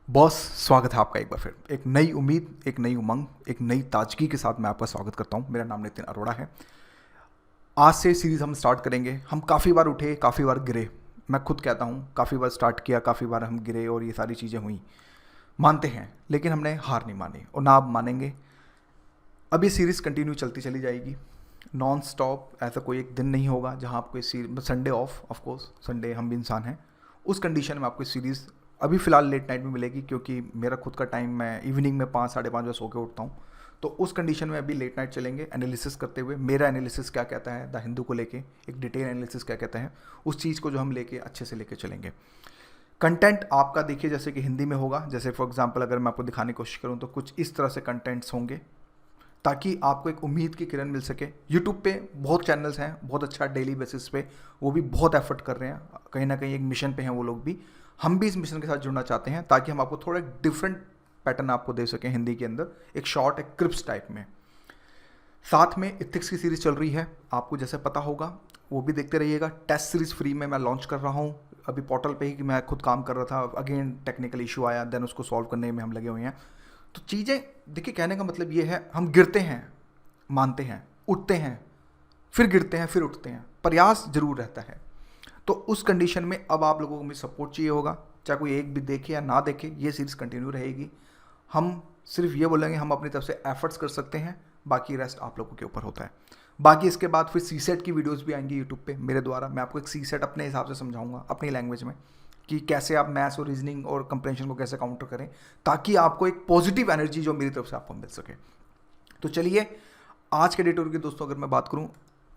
Boss, स्वागत है आपका एक बार फिर। एक नई उम्मीद, एक नई उमंग, एक नई ताजगी के साथ मैं आपका स्वागत करता हूं। मेरा नाम नितिन अरोड़ा है। आज से सीरीज़ हम स्टार्ट करेंगे। हम काफ़ी बार उठे, काफ़ी बार गिरे। मैं खुद कहता हूं, काफ़ी बार स्टार्ट किया, काफ़ी बार हम गिरे और ये सारी चीज़ें हुई। मानते हैं, लेकिन हमने हार नहीं मानी और ना आप मानेंगे। अब ये सीरीज़ कंटिन्यू चलती चली जाएगी नॉन स्टॉप। ऐसा कोई एक दिन नहीं होगा जहां आपको इस series, Sunday off course, Sunday हम भी इंसान हैं। उस कंडीशन में आपको इस सीरीज़ अभी फ़िलहाल लेट नाइट में मिलेगी, क्योंकि मेरा खुद का टाइम, मैं इवनिंग में 5 साढ़े 5 बजे सो के उठता हूँ। तो उस कंडीशन में अभी लेट नाइट चलेंगे एनालिसिस करते हुए। मेरा एनालिसिस क्या कहता है द हिंदू को लेके, एक डिटेल एनालिसिस क्या कहता है, उस चीज़ को जो हम लेके अच्छे से लेके चलेंगे। कंटेंट आपका देखिए जैसे कि हिंदी में होगा। जैसे फॉर एग्जांपल अगर मैं आपको दिखाने की कोशिश करूं तो कुछ इस तरह से कंटेंट्स होंगे, ताकि आपको एक उम्मीद की किरण मिल सके। यूट्यूब पे बहुत चैनल्स हैं, बहुत अच्छा डेली बेसिस पे वो भी बहुत एफर्ट कर रहे हैं। कहीं ना कहीं एक मिशन पे हैं वो लोग भी। हम भी इस मिशन के साथ जुड़ना चाहते हैं, ताकि हम आपको थोड़ा डिफरेंट पैटर्न आपको दे सकें हिंदी के अंदर, एक शॉर्ट, एक क्रिप्स टाइप में। साथ में इथिक्स की सीरीज चल रही है, आपको जैसे पता होगा, वो भी देखते रहिएगा। टेस्ट सीरीज फ्री में मैं लॉन्च कर रहा हूँ अभी पोर्टल पे ही, कि मैं खुद काम कर रहा था, अगेन टेक्निकल इशू आया, देन उसको सॉल्व करने में हम लगे हुए हैं। तो चीज़ें देखिए, कहने का मतलब ये है, हम गिरते हैं, मानते हैं, उठते हैं, फिर गिरते हैं, फिर उठते हैं, प्रयास जरूर रहता है। तो उस कंडीशन में अब आप लोगों को मुझे सपोर्ट चाहिए होगा, चाहे कोई एक भी देखे या ना देखे, ये सीरीज़ कंटिन्यू रहेगी। हम सिर्फ ये बोलेंगे, हम अपनी तरफ से एफर्ट्स कर सकते हैं, बाकी रेस्ट आप लोगों के ऊपर होता है। बाकी इसके बाद फिर सी सेट की वीडियोस भी आएंगी यूट्यूब पे मेरे द्वारा। मैं आपको एक सी सेट अपने हिसाब से समझाऊंगा, अपनी लैंग्वेज में, कि कैसे आप मैथ्स और रीजनिंग और कंप्रेंशन को कैसे काउंटर करें, ताकि आपको एक पॉजिटिव एनर्जी जो मेरी तरफ से आपको मिल सके। तो चलिए, आज के एडिटोरियल की दोस्तों अगर मैं बात करूं,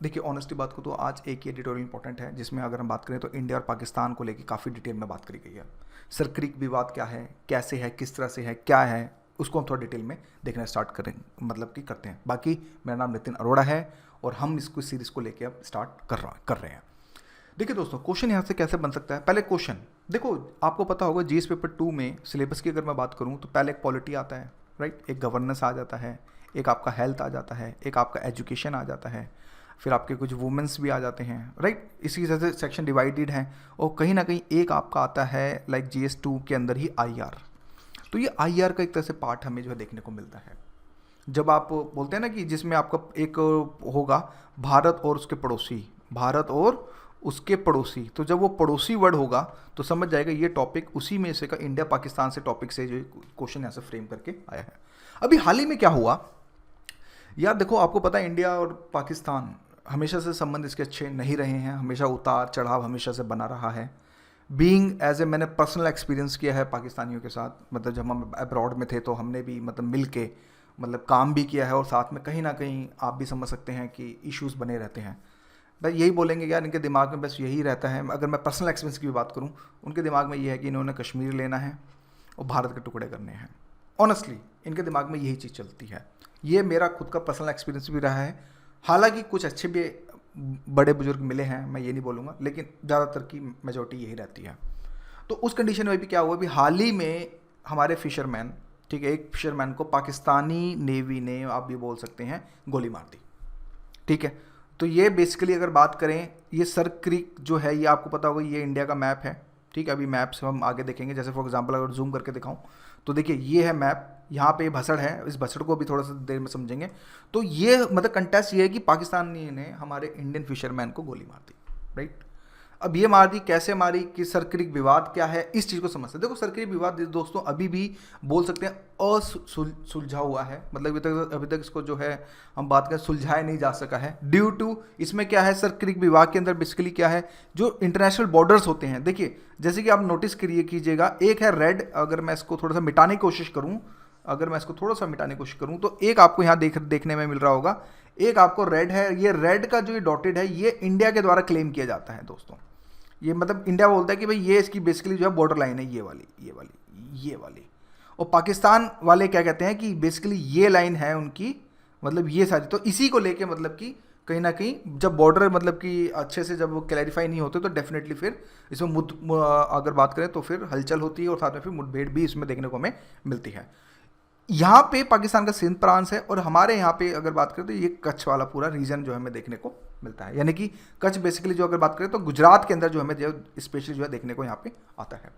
देखिए ऑनेस्टली बात करूं तो आज एक ही एडिटोरियल इंपॉर्टेंट है, जिसमें अगर हम बात करें तो इंडिया और पाकिस्तान को लेकर काफ़ी डिटेल में बात करी गई है। सर क्रीक विवाद क्या है, कैसे है, किस तरह से है, क्या है, उसको हम थोड़ा डिटेल में देखना स्टार्ट करें, मतलब कि करते हैं। बाकी मेरा नाम नितिन अरोड़ा है और हम इसको सीरीज़ को लेकर अब स्टार्ट कर रहे हैं। देखिए दोस्तों, क्वेश्चन यहाँ से कैसे बन सकता है। पहले क्वेश्चन देखो, आपको पता होगा जीएस पेपर 2 में सिलेबस की अगर मैं बात करूँ तो पहले एक पॉलिटी आता है, राइट, एक गवर्नेंस आ जाता है, एक आपका हेल्थ आ जाता है, एक आपका एजुकेशन आ जाता है, फिर आपके कुछ वुमेंस भी आ जाते हैं, राइट। इसी तरह से सेक्शन डिवाइडेड हैं। और कहीं ना कहीं एक आपका आता है लाइक GS2 के अंदर ही IR। तो ये IR का एक तरह से पार्ट हमें जो है देखने को मिलता है। जब आप बोलते हैं ना कि जिसमें आपका एक होगा भारत और उसके पड़ोसी, भारत और उसके पड़ोसी, तो जब वो पड़ोसी वर्ड होगा तो समझ जाएगा ये टॉपिक उसी में से का, इंडिया पाकिस्तान से टॉपिक से जो क्वेश्चन यहाँ से फ्रेम करके आया है। अभी हाल ही में क्या हुआ यार, देखो आपको पता है इंडिया और पाकिस्तान हमेशा से संबंध इसके अच्छे नहीं रहे हैं, हमेशा उतार चढ़ाव हमेशा से बना रहा है। बीइंग एज ए, मैंने पर्सनल एक्सपीरियंस किया है पाकिस्तानियों के साथ, मतलब जब हम अब्रॉड में थे तो हमने भी मतलब मिल के मतलब काम भी किया है, और साथ में कहीं ना कहीं आप भी समझ सकते हैं कि इश्यूज बने रहते हैं। बस यही बोलेंगे यार, इनके दिमाग में बस यही रहता है। अगर मैं पर्सनल एक्सपीरियंस की भी बात करूं, उनके दिमाग में ये है कि इन्होंने कश्मीर लेना है और भारत के टुकड़े करने हैं। ऑनेस्टली इनके दिमाग में यही चीज़ चलती है। ये मेरा खुद का पर्सनल एक्सपीरियंस भी रहा है। हालांकि कुछ अच्छे भी बड़े बुजुर्ग मिले हैं, मैं ये नहीं बोलूँगा, लेकिन ज़्यादातर की मेजोरिटी यही रहती है। तो उस कंडीशन में भी क्या हुआ, भी हाल ही में हमारे फिशरमैन, ठीक है, एक फिशरमैन को पाकिस्तानी नेवी ने, आप भी बोल सकते हैं, गोली मार दी। ठीक है, तो ये बेसिकली अगर बात करें, ये सर क्रीक जो है, ये आपको पता होगा ये इंडिया का मैप है। ठीक है, अभी मैप से हम आगे देखेंगे। जैसे फॉर एग्जांपल अगर जूम करके दिखाऊं तो देखिए ये है मैप, यहाँ पे भसड़ है, इस भसड़ को भी थोड़ा सा देर में समझेंगे। तो ये मतलब कंटेस्ट ये है कि पाकिस्तानी ने हमारे इंडियन फिशरमैन को गोली मार दी, राइट। अब ये मार दी, कैसे मारी, कि सरक्रिक विवाद क्या है, इस चीज़ को समझते हैं। देखो सरक्रिक विवाद दोस्तों अभी भी बोल सकते हैं असुलझा हुआ है, मतलब अभी तक इसको जो है हम बात करें सुलझाया नहीं जा सका है, ड्यू टू इसमें क्या है, सरक्रिक विवाद के अंदर बेसिकली क्या है, जो इंटरनेशनल बॉर्डर्स होते हैं। देखिए जैसे कि आप नोटिस करिए कीजिएगा, एक है रेड, अगर मैं इसको थोड़ा सा मिटाने की कोशिश करूँ, अगर मैं इसको थोड़ा सा मिटाने की कोशिश करूँ तो एक आपको यहाँ देखने में मिल रहा होगा, एक आपको रेड है। ये रेड का जो ये डॉटेड है, ये इंडिया के द्वारा क्लेम किया जाता है दोस्तों। ये मतलब इंडिया बोलता है कि भाई ये इसकी बेसिकली जो है बॉर्डर लाइन है, ये वाली, ये वाली, ये वाली। और पाकिस्तान वाले क्या कहते हैं कि बेसिकली ये लाइन है उनकी, मतलब ये सारी। तो इसी को लेके मतलब कि कहीं ना कहीं जब बॉर्डर मतलब कि अच्छे से जब वो क्लैरिफाई नहीं होते तो डेफिनेटली फिर इसमें अगर बात करें तो फिर हलचल होती है, और साथ में फिर मुठभेड़ भी इसमें देखने को हमें मिलती है। यहाँ पे पाकिस्तान का सिंध प्रांत है, और हमारे यहाँ पे अगर बात करें तो ये कच्छ वाला पूरा रीजन जो हमें देखने को मिलता है। यानी कि कच्छ बेसिकली जो अगर बात करें तो गुजरात के अंदर जो हमें जो स्पेशली जो है देखने को यहाँ पे आता है।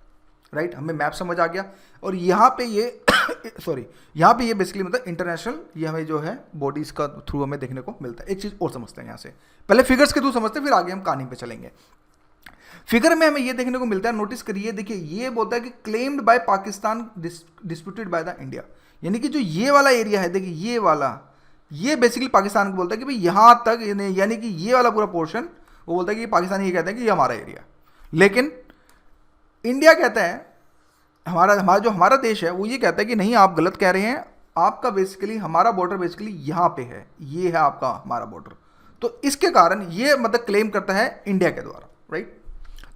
राइट, हमें मैप समझ आ गया। और यहाँ पे ये सॉरी, यहाँ पे ये बेसिकली मतलब इंटरनेशनल, ये हमें जो है बॉडीज का थ्रू हमें देखने को मिलता है। एक चीज़ और समझते हैं यहाँ से, पहले फिगर्स के थ्रू समझते हैं, फिर आगे हम कहानी पे चलेंगे। फिगर में हमें ये देखने को मिलता है, नोटिस करिए, देखिए ये बोलता है कि claimed by Pakistan disputed by the India, यानी कि जो ये वाला एरिया है, देखिए ये वाला, ये बेसिकली पाकिस्तान को बोलता है कि भाई यहाँ तक, यानी कि ये वाला पूरा पोर्शन वो बोलता है कि पाकिस्तानी ये कहते हैं कि ये हमारा एरिया। लेकिन इंडिया कहता है, हमारा देश है वो ये कहता है कि नहीं, आप गलत कह रहे हैं, आपका बेसिकली हमारा बॉर्डर बेसिकली यहाँ पे है, ये है आपका हमारा बॉर्डर। तो इसके कारण ये मतलब क्लेम करता है इंडिया के द्वारा, राइट।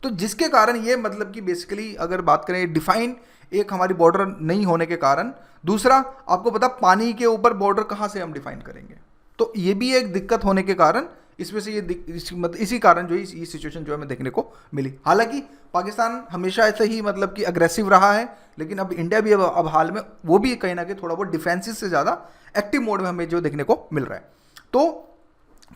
तो जिसके कारण ये मतलब कि बेसिकली अगर बात करें डिफाइन एक हमारी बॉर्डर नहीं होने के कारण, दूसरा आपको पता पानी के ऊपर बॉर्डर कहाँ से हम डिफाइन करेंगे, तो ये भी एक दिक्कत होने के कारण इसमें से मतलब इसी कारण जो है ये सिचुएशन जो है हमें देखने को मिली। हालांकि पाकिस्तान हमेशा ऐसे ही मतलब कि अग्रेसिव रहा है, लेकिन अब इंडिया भी अब हाल में वो भी कहीं ना कहीं थोड़ा बहुत डिफेंसिव से ज़्यादा एक्टिव मोड में हमें जो देखने को मिल रहा है। तो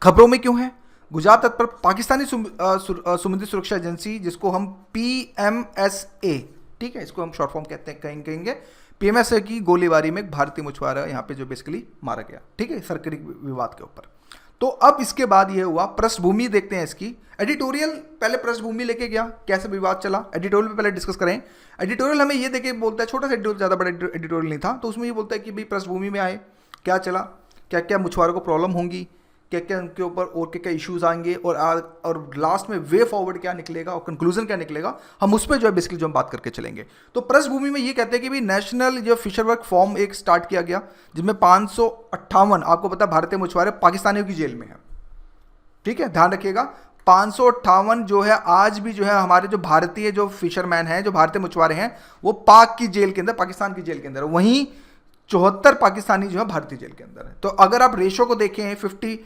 खबरों में क्यों है, गुजरात तट पर पाकिस्तानी समुद्री सुरक्षा एजेंसी, जिसको हम PMSA, ठीक है, इसको हम शॉर्ट फॉर्म कहते हैं, कहेंगे PMSA की गोलीबारी में एक भारतीय मछुआरा यहाँ पे जो बेसिकली मारा गया, ठीक है, सरकारी विवाद के ऊपर। तो अब इसके बाद ये हुआ, पृष्ठभूमि देखते हैं इसकी। एडिटोरियल पहले पृष्ठभूमि लेके गया, कैसे विवाद चला, एडिटोरियल पे पहले डिस्कस करें। एडिटोरियल हमें ये देखे बोलता है, छोटा सा एडिटोरियल, ज़्यादा बड़ा एडिटोरियल नहीं था, तो उसमें ये बोलता है कि भाई पृष्ठभूमि में आए, क्या चला, क्या क्या मछुआरों को प्रॉब्लम होंगी, क्या क्या उनके ऊपर और क्या क्या इश्यूज आएंगे, और लास्ट में वे फॉरवर्ड क्या निकलेगा और कंक्लूजन क्या निकलेगा, हम उस पर जो है बेसिकली जो हम बात करके चलेंगे। तो पृष्ठभूमि में ये कहते हैं कि भाई नेशनल जो फिशर वर्क फॉर्म एक स्टार्ट किया गया, जिसमें 558, आपको पता है भारतीय मछुआरे पाकिस्तानियों की जेल में है, ठीक है, ध्यान रखिएगा। 558 जो है आज भी जो है हमारे जो भारतीय जो फिशरमैन हैं, जो भारतीय मछुआरे हैं, वो पाक की जेल के अंदर, पाकिस्तान की जेल के अंदर, वहीं 74 पाकिस्तानी जो है भारतीय जेल के अंदर है। तो अगर आप रेशो को देखें 50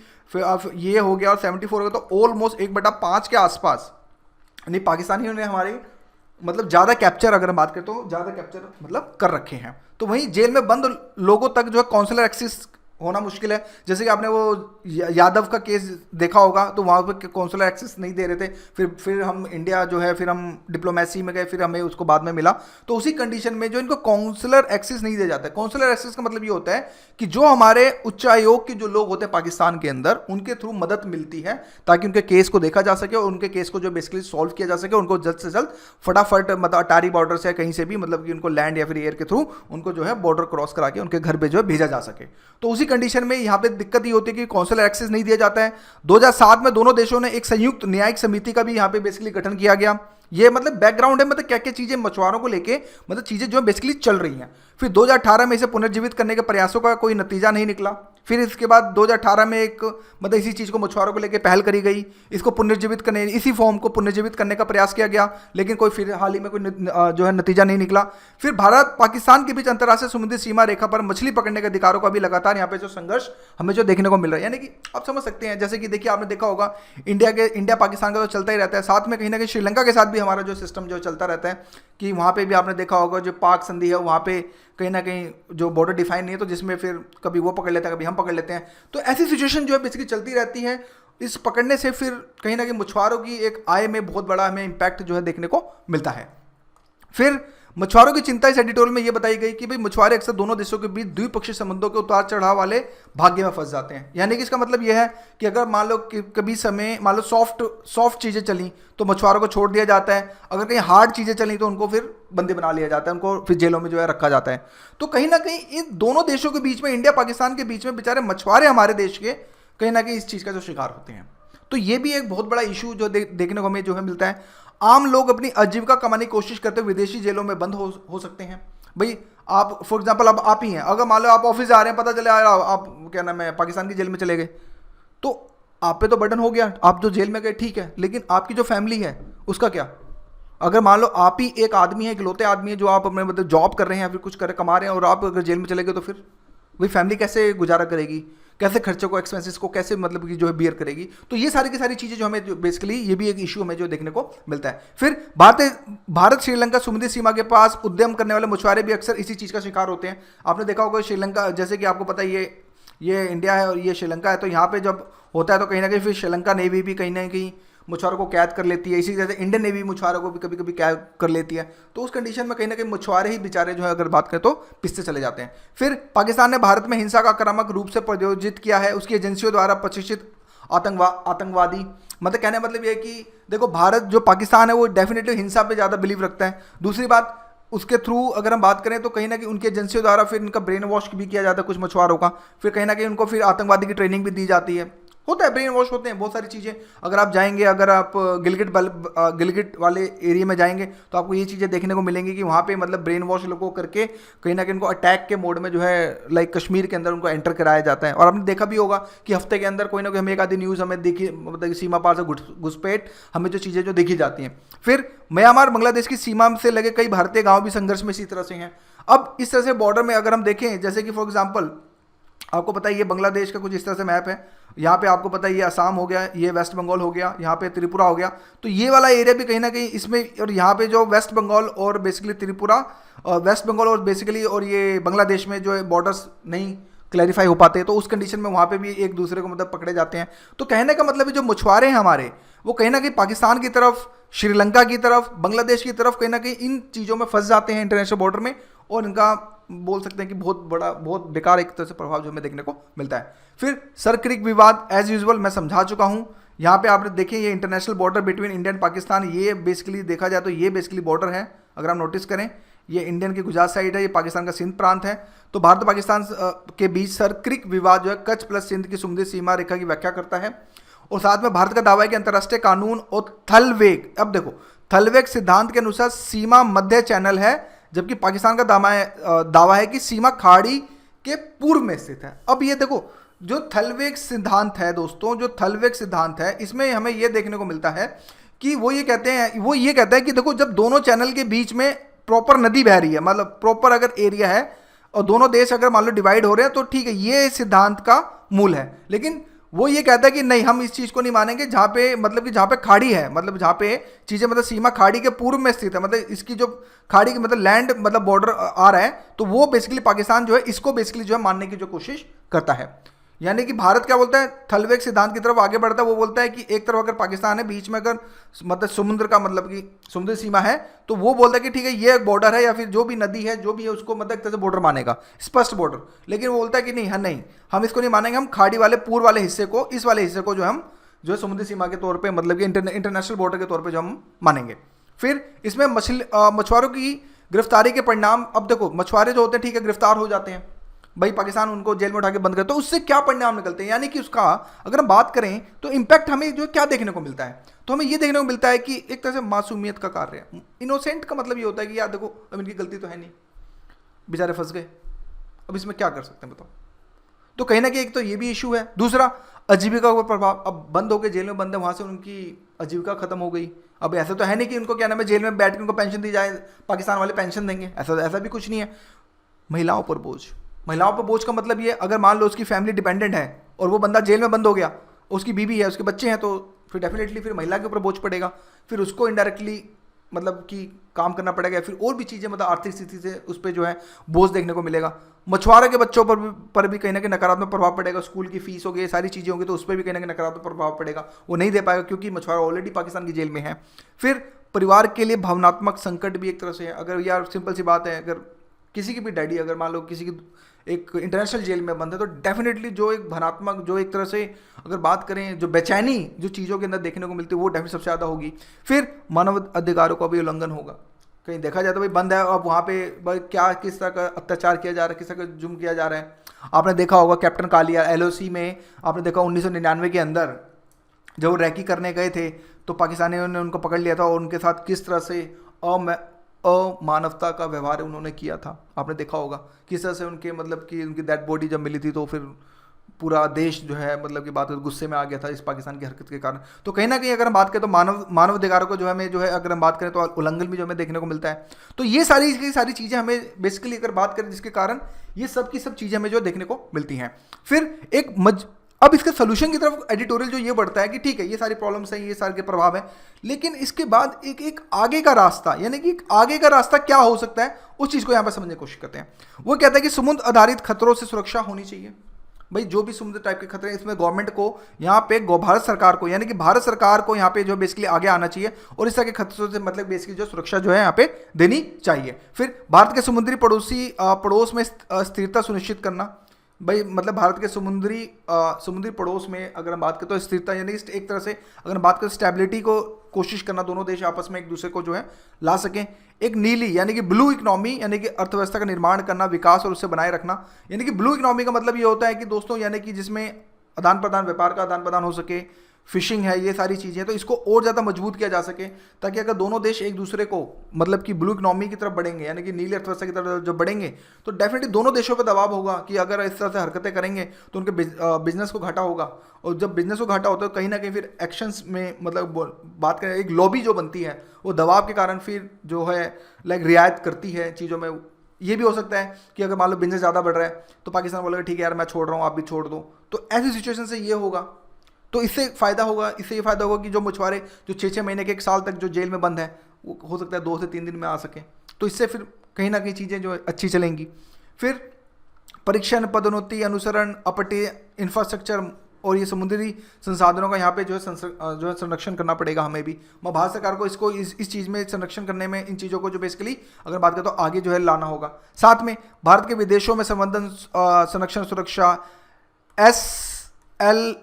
ये हो गया और 74 हो गया, तो ऑलमोस्ट 1/5 के आसपास, यानी पाकिस्तानियों ने हमारे मतलब ज़्यादा कैप्चर, अगर हम बात करें तो ज़्यादा कैप्चर मतलब कर रखे हैं। तो वहीं जेल में बंद लोगों तक जो है काउंसलर एक्सेस होना मुश्किल है। जैसे कि आपने वो यादव का केस देखा होगा, तो वहाँ पे काउंसलर एक्सेस नहीं दे रहे थे, फिर हम इंडिया जो है, फिर हम डिप्लोमेसी में गए, फिर हमें उसको बाद में मिला। तो उसी कंडीशन में जो इनको काउंसलर एक्सेस नहीं दिया जाता है। काउंसलर एक्सेस का मतलब ये होता है कि जो हमारे उच्चायोग के जो लोग होते हैं पाकिस्तान के अंदर, उनके थ्रू मदद मिलती है ताकि उनके केस को देखा जा सके और उनके केस को जो बेसिकली सॉल्व किया जा सके, उनको जल्द से जल्द फटाफट मतलब अटारी बॉर्डर से कहीं से भी मतलब कि उनको लैंड या फिर एयर के थ्रू उनको जो है बॉर्डर क्रॉस करा के उनके घर पे जो है भेजा जा सके। तो उसी कंडीशन में यहाँ पे दिक्कत ये होती है कि काउंसलर एक्सेस नहीं दिया जाता है। 2007 में दोनों देशों ने एक संयुक्त न्यायिक समिति का भी यहाँ पे बेसिकली गठन किया गया। ये मतलब बैकग्राउंड है, मतलब क्या क्या चीजें मछुआरों को लेके मतलब चीजें जो बेसिकली चल रही हैं। फिर 2018 में इसे पुनर्जीवित करने के प्रयासों का कोई नतीजा नहीं निकला। फिर इसके बाद 2018 में एक मतलब इसी चीज़ को मछुआरों को लेकर पहल करी गई, इसको पुनर्जीवित करने, इसी फॉर्म को पुनर्जीवित करने का प्रयास किया गया, लेकिन कोई फिर हाल ही में कोई जो है नतीजा नहीं निकला। फिर भारत पाकिस्तान के बीच अंतर्राष्ट्रीय समुद्री सीमा रेखा पर मछली पकड़ने के अधिकारों का भी लगातार यहाँ पे जो संघर्ष हमें जो देखने को मिल रहा है, यानी कि आप समझ सकते हैं, जैसे कि देखिए आपने देखा होगा इंडिया पाकिस्तान का तो चलता ही रहता है, साथ में कहीं ना कहीं श्रीलंका के साथ भी हमारा जो सिस्टम जो चलता रहता है कि वहाँ पे भी आपने देखा होगा जो पाक संधि है, वहाँ पे कहीं ना कहीं जो बॉर्डर डिफाइन नहीं है, तो जिसमें फिर कभी वो पकड़ लेता है, कभी हम पकड़ लेते हैं। तो ऐसी सिचुएशन जो है बेसिकली चलती रहती है। इस पकड़ने से फिर कहीं ना कहीं मछुआरों की एक आय में बहुत बड़ा हमें इम्पैक्ट जो है देखने को मिलता है। फिर मछुआरों की चिंता इस एडिटोरियल में ये बताई गई कि भाई मछुआरे अक्सर दोनों देशों के बीच द्विपक्षीय संबंधों के उतार चढ़ाव वाले भाग्य में फंस जाते हैं। यानी कि इसका मतलब यह है कि अगर मान लो कि कभी समय मान लो सॉफ्ट चीज़ें चली तो मछुआरों को छोड़ दिया जाता है, अगर कहीं हार्ड चीज़ें चली तो उनको फिर बंदी बना लिया जाता है, उनको फिर जेलों में जो है रखा जाता है। तो कहीं ना कहीं इन दोनों देशों के बीच में, इंडिया पाकिस्तान के बीच में बेचारे मछुआरे हमारे देश के कहीं ना कहीं इस चीज़ का जो शिकार होते हैं। तो ये भी एक बहुत बड़ा इशू जो देखने को हमें जो है मिलता है। आम लोग अपनी आजीविका कमाने की कोशिश करते हुए विदेशी जेलों में बंद हो सकते हैं। भाई आप फॉर एग्जांपल अब आप ही हैं, अगर मान लो आप ऑफिस आ रहे हैं, पता चले आप क्या नाम है पाकिस्तान की जेल में चले गए, तो आप पे तो बर्डन हो गया, आप जो जेल में गए ठीक है, लेकिन आपकी जो फैमिली है उसका क्या? अगर मान लो आप ही एक आदमी है, इकलौते आदमी है जो आप अपने मतलब जॉब कर रहे हैं या फिर कुछ कमा रहे हैं, और आप अगर जेल में चले गए तो फिर वही फैमिली कैसे गुजारा करेगी, कैसे खर्चों को, एक्सपेंसेस को कैसे मतलब कि जो है बियर करेगी। तो ये सारी की सारी चीज़ें जो हमें बेसिकली ये भी एक इशू हमें जो देखने को मिलता है। फिर भारत श्रीलंका समुद्री सीमा के पास उद्यम करने वाले मछुआरे भी अक्सर इसी चीज़ का शिकार होते हैं। आपने देखा होगा श्रीलंका, जैसे कि आपको पता है ये इंडिया है और ये श्रीलंका है, तो यहाँ पे जब होता है तो कहीं ना कहीं फिर श्रीलंका नेवी भी कहीं ना कहीं मछुआरों को कैद कर लेती है। इसी तरह से इंडियन नेवी मछुआरों को भी कभी कभी कैद कर लेती है। तो उस कंडीशन में कहीं ना कहीं मछुआरे ही बेचारे जो है अगर बात करें तो पिसते चले जाते हैं। फिर पाकिस्तान ने भारत में हिंसा का आक्रामक रूप से प्रायोजित किया है, उसकी एजेंसियों द्वारा प्रशिक्षित आतंकवादी। मतलब कहने का मतलब ये है कि देखो भारत जो पाकिस्तान है वो डेफिनेटली हिंसा पे ज़्यादा बिलीव रखता है। दूसरी बात, उसके थ्रू अगर हम बात करें तो कहीं ना कहीं उनकी एजेंसियों द्वारा फिर इनका ब्रेन वॉश भी किया जाता है कुछ मछुआरों का। फिर कहीं ना कहीं उनको फिर आतंकवादी की ट्रेनिंग भी दी जाती है। होता है, ब्रेन वॉश होते हैं बहुत सारी चीज़ें। अगर आप जाएंगे, अगर आप गिलगिट वाले एरिया में जाएंगे तो आपको ये चीज़ें देखने को मिलेंगी कि वहाँ पे मतलब ब्रेन वॉश लोगों को करके कहीं ना कहीं उनको अटैक के मोड में जो है लाइक कश्मीर के अंदर उनको एंटर कराया जाता है। और आपने देखा भी होगा कि हफ्ते के अंदर कोई ना कोई हमें एक आधी न्यूज़ हमें देखी, मतलब सीमा पार से घुसपैठ हमें जो चीज़ें जो देखी जाती हैं। फिर म्यांमार बांग्लादेश की सीमा से लगे कई भारतीय गाँव भी संघर्ष में इसी तरह से हैं। अब इस तरह से बॉर्डर में अगर हम देखें, जैसे कि फॉर एग्जाम्पल आपको पता है ये बांग्लादेश का कुछ इस तरह से मैप है। यहाँ पे आपको पता है ये असम हो गया, ये वेस्ट बंगाल हो गया, यहाँ पे त्रिपुरा हो गया। तो ये वाला एरिया भी कहीं ना कहीं इसमें, और यहाँ पे जो वेस्ट बंगाल और बेसिकली त्रिपुरा, वेस्ट बंगाल और बेसिकली और ये बांग्लादेश में जो है बॉर्डर्स नहीं क्लैरिफाई हो पाते, तो उस कंडीशन में वहाँ पे भी एक दूसरे को मतलब पकड़े जाते हैं। तो कहने का मतलब है जो मछुआरे हैं हमारे, वो कहीं ना कहीं पाकिस्तान की तरफ, श्रीलंका की तरफ, बांग्लादेश की तरफ कहीं ना कहीं इन चीज़ों में फंस जाते हैं इंटरनेशनल बॉर्डर में। और इनका बोल सकते हैं कि बहुत बड़ा, बहुत बेकार एक तरह से प्रभाव जो हमें देखने को मिलता है। फिर सर क्रिक विवाद एज यूजुअल मैं समझा चुका हूँ। यहाँ पे आपने देखे ये international border between India and Pakistan, ये बेसिकली देखा जाए तो ये बेसिकली बॉर्डर है। अगर आप नोटिस करें, ये इंडियन की गुजरात साइड है, ये पाकिस्तान का सिंध प्रांत है। तो भारत और पाकिस्तान के बीच सर क्रिक विवाद जो है कच्छ प्लस सिंध की समुद्री सीमा रेखा की व्याख्या करता है। और साथ में भारत का दावा है कि अंतर्राष्ट्रीय कानून और थलवेग, अब देखो थलवेग सिद्धांत के अनुसार सीमा मध्य चैनल है, जबकि पाकिस्तान का दावा है कि सीमा खाड़ी के पूर्व में स्थित है। अब ये देखो जो थलवेग सिद्धांत है दोस्तों, जो थलवेग सिद्धांत है, इसमें हमें ये देखने को मिलता है कि वो ये कहता है कि देखो जब दोनों चैनल के बीच में प्रॉपर नदी बह रही है, मतलब प्रॉपर अगर एरिया है और दोनों देश अगर मान लो डिवाइड हो रहे हैं तो ठीक है, ये सिद्धांत का मूल है। लेकिन वो ये कहता है कि नहीं, हम इस चीज़ को नहीं मानेंगे जहाँ पे मतलब कि जहाँ पे खाड़ी है, मतलब जहाँ पे चीज़ें मतलब सीमा खाड़ी के पूर्व में स्थित है, मतलब इसकी जो खाड़ी की मतलब लैंड मतलब बॉर्डर आ रहा है, तो वो बेसिकली पाकिस्तान जो है इसको बेसिकली जो है मानने की जो कोशिश करता है। यानी कि भारत क्या बोलता है, थलवेग सिद्धांत की तरफ आगे बढ़ता है। वो बोलता है कि एक तरफ अगर पाकिस्तान है, बीच में अगर मतलब समुद्र का मतलब कि समुद्री सीमा है, तो वो बोलता है कि ठीक है ये एक बॉर्डर है, या फिर जो भी नदी है जो भी है उसको मतलब एक तरह से बॉर्डर मानेगा, स्पष्ट बॉर्डर। लेकिन वो बोलता है कि नहीं, हाँ नहीं, हम इसको नहीं मानेंगे, हम खाड़ी वाले पूर्व वाले हिस्से को, इस वाले हिस्से को जो हम जो है समुद्री सीमा के तौर पर मतलब कि इंटरनेशनल बॉर्डर के तौर पर जो हम मानेंगे। फिर इसमें मछुआरों की गिरफ्तारी के परिणाम, अब देखो मछुआरे जो होते हैं ठीक है गिरफ्तार हो जाते हैं, भाई पाकिस्तान उनको जेल में उठा के बंद करे, तो उससे क्या परिणाम निकलते हैं, यानी कि उसका अगर हम बात करें तो इम्पैक्ट हमें जो क्या देखने को मिलता है, तो हमें ये देखने को मिलता है कि एक तरह से मासूमियत का कार्य है। इनोसेंट का मतलब ये होता है कि यार देखो अब इनकी गलती तो है नहीं, बेचारे फंस गए, अब इसमें क्या कर सकते हैं बताओ। तो कहीं ना कहीं एक तो ये भी इशू है। दूसरा आजीविका का प्रभाव, अब बंद हो गए, जेल में बंद है, वहाँ से उनकी आजीविका खत्म हो गई। अब ऐसा तो है नहीं कि उनको क्या नाम है जेल में बैठ के उनको पेंशन दी जाए, पाकिस्तान वाले पेंशन देंगे, ऐसा भी कुछ नहीं है। महिलाओं पर बोझ, महिलाओं पर बोझ का मतलब ये, अगर मान लो उसकी फैमिली डिपेंडेंट है और वो बंदा जेल में बंद हो गया, उसकी बीवी है, उसके बच्चे हैं, तो फिर डेफिनेटली फिर महिला के ऊपर बोझ पड़ेगा, फिर उसको इनडायरेक्टली मतलब कि काम करना पड़ेगा, फिर और भी चीज़ें मतलब आर्थिक स्थिति से उस पर जो है बोझ देखने को मिलेगा। मछुआरों के बच्चों पर भी कहीं ना कहीं नकारात्मक प्रभाव पड़ेगा, स्कूल की फीस हो गई, सारी चीज़ें होंगी, तो उस पर भी कहीं ना कहीं नकारात्मक प्रभाव पड़ेगा, वो नहीं दे पाएगा क्योंकि मछुआरा ऑलरेडी पाकिस्तान की जेल में है। फिर परिवार के लिए भावनात्मक संकट भी एक तरह से है। अगर यार सिंपल सी बात है, अगर किसी की भी डैडी अगर मान लो किसी की एक इंटरनेशनल जेल में बंद है, तो डेफिनेटली जो एक भावनात्मक, जो एक तरह से अगर बात करें जो बेचैनी जो चीज़ों के अंदर देखने को मिलती है वो डेफिनेटली सबसे ज़्यादा होगी। फिर मानव अधिकारों का भी उल्लंघन होगा, कहीं देखा जाए तो भाई बंद है, अब वहाँ पे क्या किस तरह का अत्याचार किया जा रहा है, किस तरह का जुल्म किया जा रहा है। आपने देखा होगा कैप्टन कालिया LOC में, आपने देखा 1999 के अंदर जब वो रैकी करने गए थे तो पाकिस्तानियों ने उनको पकड़ लिया था और उनके साथ किस तरह से अमानवता का व्यवहार उन्होंने किया था। आपने देखा होगा किस तरह से उनके मतलब कि उनकी डेड बॉडी जब मिली थी तो फिर पूरा देश जो है मतलब की बात गुस्से में आ गया था इस पाकिस्तान की हरकत के कारण। तो कहीं ना कहीं अगर हम बात करें तो मानव अधिकारों को जो हमें जो है अगर हम बात करें तो उल्लंघन भी जो हमें देखने को मिलता है। तो ये सारी चीज़ें हमें बेसिकली अगर बात करें जिसके कारण ये सब की सब चीज़ें हमें जो देखने को मिलती हैं। फिर अब इसके सोल्यूशन की तरफ एडिटोरियल जो ये बढ़ता है कि ठीक है ये सारी प्रॉब्लम्स हैं, ये सारे के प्रभाव हैं, लेकिन इसके बाद एक आगे का रास्ता, यानी कि आगे का रास्ता क्या हो सकता है उस चीज़ को यहाँ पर समझने की कोशिश करते हैं। वो कहता है कि समुद्र आधारित खतरों से सुरक्षा होनी चाहिए। भाई जो भी समुद्र टाइप के खतरे हैं इसमें गवर्नमेंट को यहाँ पे भारत सरकार को, यानी कि भारत सरकार को यहाँ पे जो बेसिकली आगे आना चाहिए और इस तरह के खतरों से मतलब बेसिकली जो सुरक्षा जो है यहाँ पे देनी चाहिए। फिर भारत के समुद्री पड़ोस में स्थिरता सुनिश्चित करना। भाई मतलब भारत के समुद्री पड़ोस में अगर हम बात करें तो स्थिरता, यानी एक तरह से अगर हम बात करें स्टेबिलिटी को कोशिश करना, दोनों देश आपस में एक दूसरे को जो है ला सकें। एक नीली यानी कि ब्लू इकोनॉमी, यानी कि अर्थव्यवस्था का निर्माण करना, विकास और उसे बनाए रखना। यानी कि ब्लू इकोनॉमी का मतलब ये होता है कि दोस्तों यानी कि जिसमें आदान प्रदान, व्यापार का आदान प्रदान हो सके, फिशिंग है, ये सारी चीज़ें, तो इसको और ज़्यादा मजबूत किया जा सके ताकि अगर दोनों देश एक दूसरे को मतलब कि ब्लू इकोनॉमी की तरफ बढ़ेंगे, यानी कि नीली अर्थव्यवस्था की तरफ जब बढ़ेंगे तो डेफिनेटली दोनों देशों पर दबाव होगा कि अगर इस तरह से हरकतें करेंगे तो उनके बिजनेस को घाटा होगा, और जब बिजनेस को घाटा होता है तो कहीं ना कहीं फिर एक्शंस में मतलब बात करें एक लॉबी जो बनती है वो दबाव के कारण फिर जो है लाइक रियायत करती है चीज़ों में। ये भी हो सकता है कि अगर मान लो बिजनेस ज़्यादा बढ़ रहा है तो पाकिस्तान बोलेगा ठीक है यार मैं छोड़ रहा हूँ, आप भी छोड़ दो, तो ऐसी सिचुएशन से ये होगा। तो इससे फ़ायदा होगा, इससे ये फ़ायदा होगा कि जो मछुआरे जो 6-6 महीने के 1 साल तक जो जेल में बंद है वो हो सकता है 2 से 3 दिन में आ सके, तो इससे फिर कहीं ना कहीं चीज़ें जो अच्छी चलेंगी। फिर परीक्षण, पदोन्नति, अनुसरण, अपटे इंफ्रास्ट्रक्चर और ये समुद्री संसाधनों का यहाँ पे जो है संरक्षण करना पड़ेगा हमें भी। भारत सरकार को इसको इस चीज़ में संरक्षण करने में इन चीज़ों को जो बेसिकली अगर बात करें तो आगे जो है लाना होगा। साथ में भारत के विदेशों में संवर्धन, संरक्षण, सुरक्षा, SLOC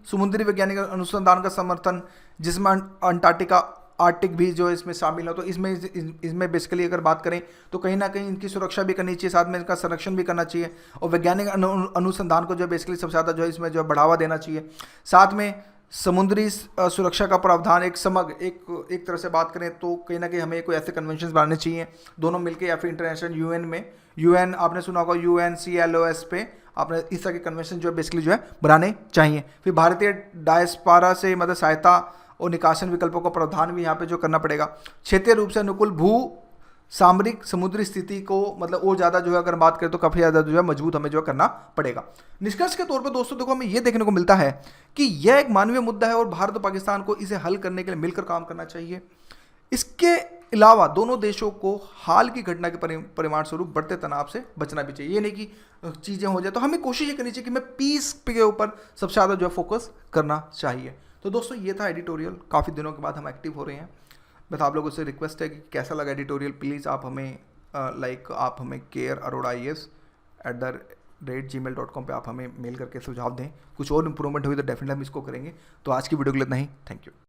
समुद्री वैज्ञानिक अनुसंधान का समर्थन, जिसमें अंटार्कटिका, आर्टिक भी जो इसमें शामिल हो, तो इसमें बेसिकली अगर बात करें तो कहीं ना कहीं इनकी सुरक्षा भी करनी चाहिए, साथ में इनका संरक्षण भी करना चाहिए और वैज्ञानिक अनुसंधान को जो बेसिकली सबसे ज़्यादा जो है इसमें जो बढ़ावा देना चाहिए। साथ में समुद्री सुरक्षा का प्रावधान एक समग्र एक तरह से बात करें तो कहीं ना कहीं हमें कोई ऐसे कन्वेंशन बनाने चाहिए दोनों मिलकर, या फिर इंटरनेशनल यूएन आपने सुना होगा UNCLOS पे आपने इस तरह के कन्वेंशन जो है बेसिकली जो है बनाने चाहिए। फिर भारतीय डायस्पोरा से मतलब सहायता और निकासन विकल्पों का प्रावधान भी यहाँ पे जो करना पड़ेगा। क्षेत्रीय रूप से अनुकूल भू सामरिक समुद्री स्थिति को मतलब और ज़्यादा जो है अगर बात करें तो काफ़ी ज़्यादा जो है मजबूत हमें जो है करना पड़ेगा। निष्कर्ष के तौर पर दोस्तों देखो हमें ये देखने को मिलता है कि यह एक मानवीय मुद्दा है और भारत और पाकिस्तान को इसे हल करने के लिए मिलकर काम करना चाहिए। इसके अलावा दोनों देशों को हाल की घटना के परिणाम स्वरूप बढ़ते तनाव से बचना भी चाहिए। ये नहीं कि चीज़ें हो जाए, तो हमें कोशिश ये करनी चाहिए कि हमें पीस के ऊपर सबसे ज़्यादा जो है फोकस करना चाहिए। तो दोस्तों ये था एडिटोरियल, काफ़ी दिनों के बाद हम एक्टिव हो रहे हैं। बस आप लोगों से रिक्वेस्ट है कि कैसा लगा एडिटोरियल, प्लीज़ आप हमें आप हमें care@ias@gmail.com पे आप हमें मेल करके सुझाव दें। कुछ और इंप्रूवमेंट हुई तो डेफिनेटली हम इसको करेंगे। तो आज की वीडियो के लिए इतना ही, थैंक यू।